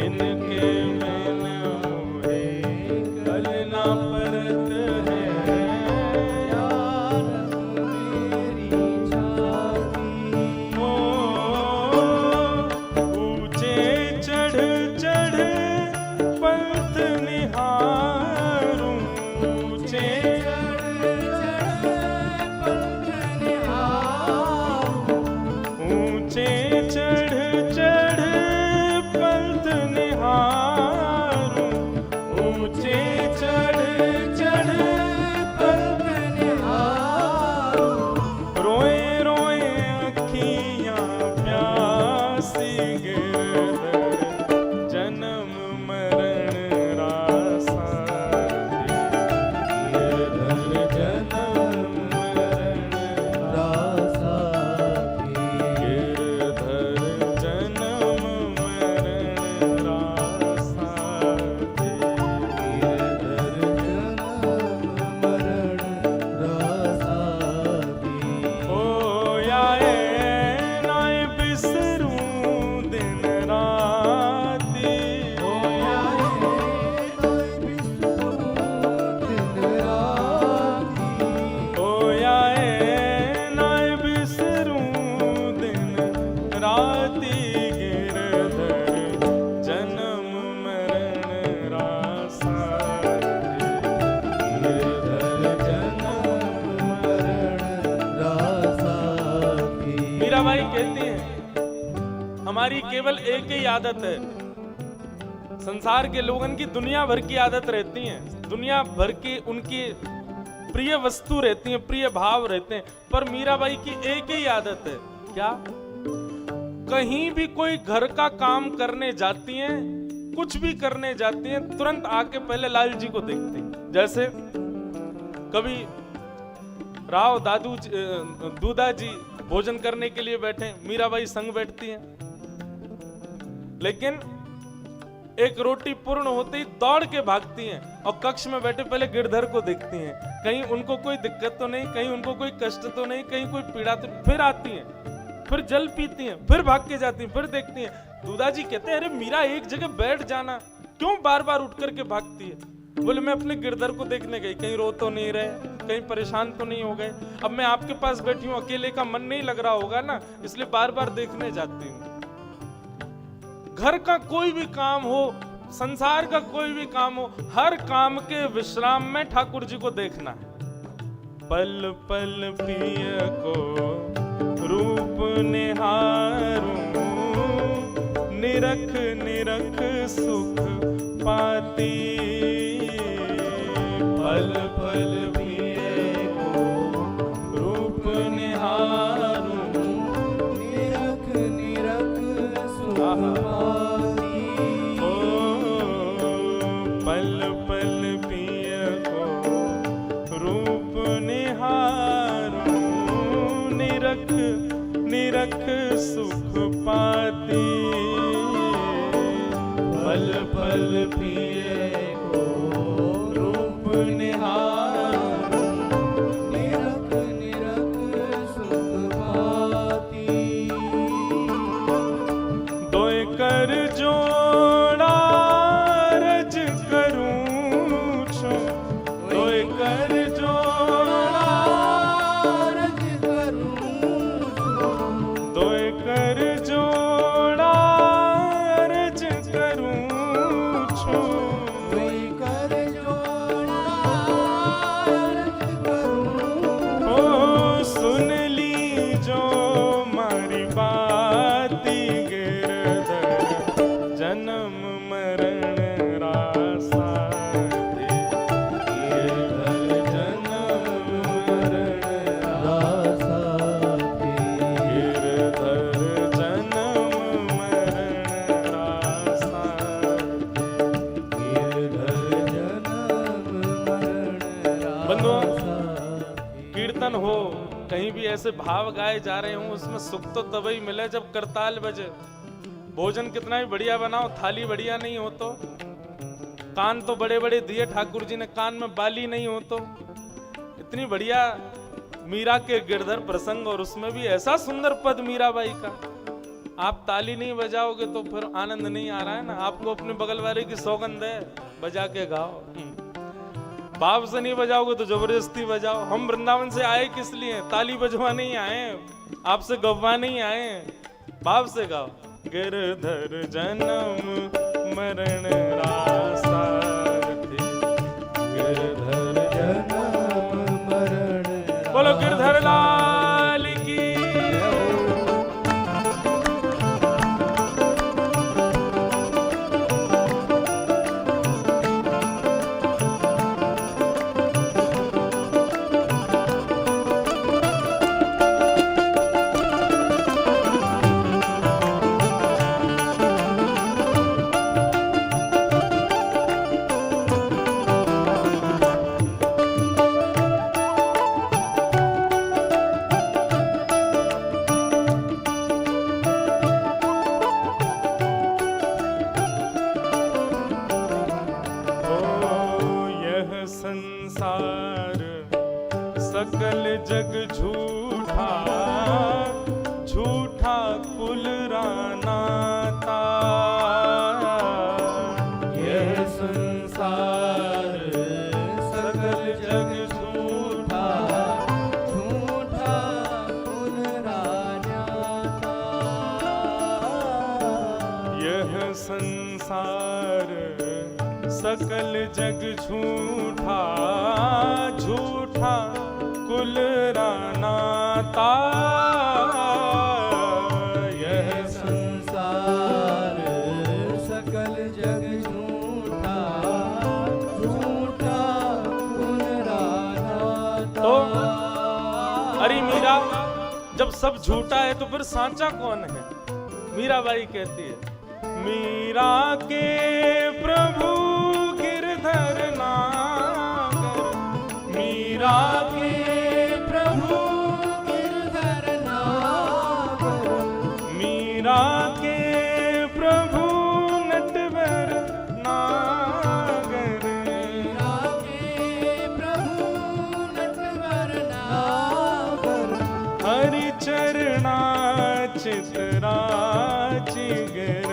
इनके बिन मोहे कल ना परत है, गिरधर जन्म मरण रासाती, गिरधर जन्म मरण रासाती। मीराबाई कहती हैं हमारी केवल एक ही आदत है, संसार के लोगों की दुनिया भर की आदत रहती है, दुनिया भर की उनकी प्रिय वस्तु रहती है, प्रिय भाव रहते हैं, पर मीराबाई की एक ही आदत है, क्या? कहीं भी कोई घर का काम करने जाती हैं, कुछ भी करने जाती हैं, तुरंत आके पहले लाल जी को देखती हैं। जैसे कभी राव दूधा जी भोजन करने के लिए बैठे, मीराबाई संग बैठती हैं, लेकिन एक रोटी पूर्ण होते ही दौड़ के भागती हैं और कक्ष में बैठे पहले गिरधर को देखती हैं, कहीं उनको कोई दिक्कत तो नहीं, कहीं उनको कोई कष्ट तो नहीं, कहीं कोई पीड़ा तो, फिर आती हैं, फिर जल पीती हैं, फिर भाग के जाती हैं, फिर देखती हैं। दूधा जी कहते हैं अरे मीरा एक जगह बैठ जाना, क्यों बार बार उठ करके भागती है? बोले मैं अपने गिरधर को देखने गई, कहीं रो तो नहीं रहे, कहीं परेशान तो नहीं हो गए, अब मैं आपके पास बैठी हूँ, अकेले का मन नहीं लग रहा होगा ना, इसलिए बार बार देखने जाती हूँ। घर का कोई भी काम हो, संसार का कोई भी काम हो, हर काम के विश्राम में ठाकुर जी को देखना है। पल पल पिय को रूप निहारूं, निरख निरख सुख पाती, पल पल पिय को रूप निहारूं, निरख निरख सुख पाती, पल पल पिय को रूप निहारूं, निरख निरख सुख पाती, पल पल पिय को रूप निहारूं, निरख निरख सुख पाती। दोय कर जोड़ा रज करूं छो, दोय कर जोड़ा रज करूं छो, दोय कर जोड़ा रज करूं छो, दोय कर जोड़ा रज करूं, ओ सुन ली जो मारी बाती, गिरधर जन्म मरण रासाते, गिरधर जन्म मरण रासाती, गिरधर जन्म मरण रासाते। गिरधर जन्म मरण बंधुओं, रासाती। कीर्तन हो, कहीं भी ऐसे भाव गाए जा रहे हों, उसमें सुख तो तभी मिले जब करताल बजे। भोजन कितना भी बढ़िया बनाओ, थाली बढ़िया नहीं हो तो, कान तो बड़े बड़े दिए ठाकुर जी ने, कान में बाली नहीं हो तो, इतनी बढ़िया मीरा के गिरधर प्रसंग, और उसमें भी ऐसा सुंदर पद मीराबाई का, आप ताली नहीं बजाओगे तो फिर आनंद नहीं आ रहा है ना। आपको अपने बगल वाले की सौगंध है, बजा के गाओ। बाप से नहीं बजाओगे तो जबरदस्ती बजाओ। हम वृंदावन से आए किस लिए? ताली बजवा नहीं आए, आपसे गवा नहीं आए, बाप से गाओ। गिरधर जन्म मरण रासारथी, गिरधर जन्म मरण बोलो गिरधर लाल की। संसार सकल जग झूठा, झूठा कुल रानाता। यह संसार सकल जग झूठा, झूठा कुल रानाता। यह संसार सकल जग झूठा, झूठा कुल रानाता। यह संसार सकल जग झूठा, झूठा कुल रानाता। तो अरे मीरा, जब सब झूठा है तो फिर सांचा कौन है? मीराबाई कहती है, मीरा के प्रभु गिरधर नागर, मीरा के प्रभु गिरधर नागर, मीरा के प्रभु नटवर नागर, मीरा के प्रभु नटवर नागर, हरि चरणा चितराच गए।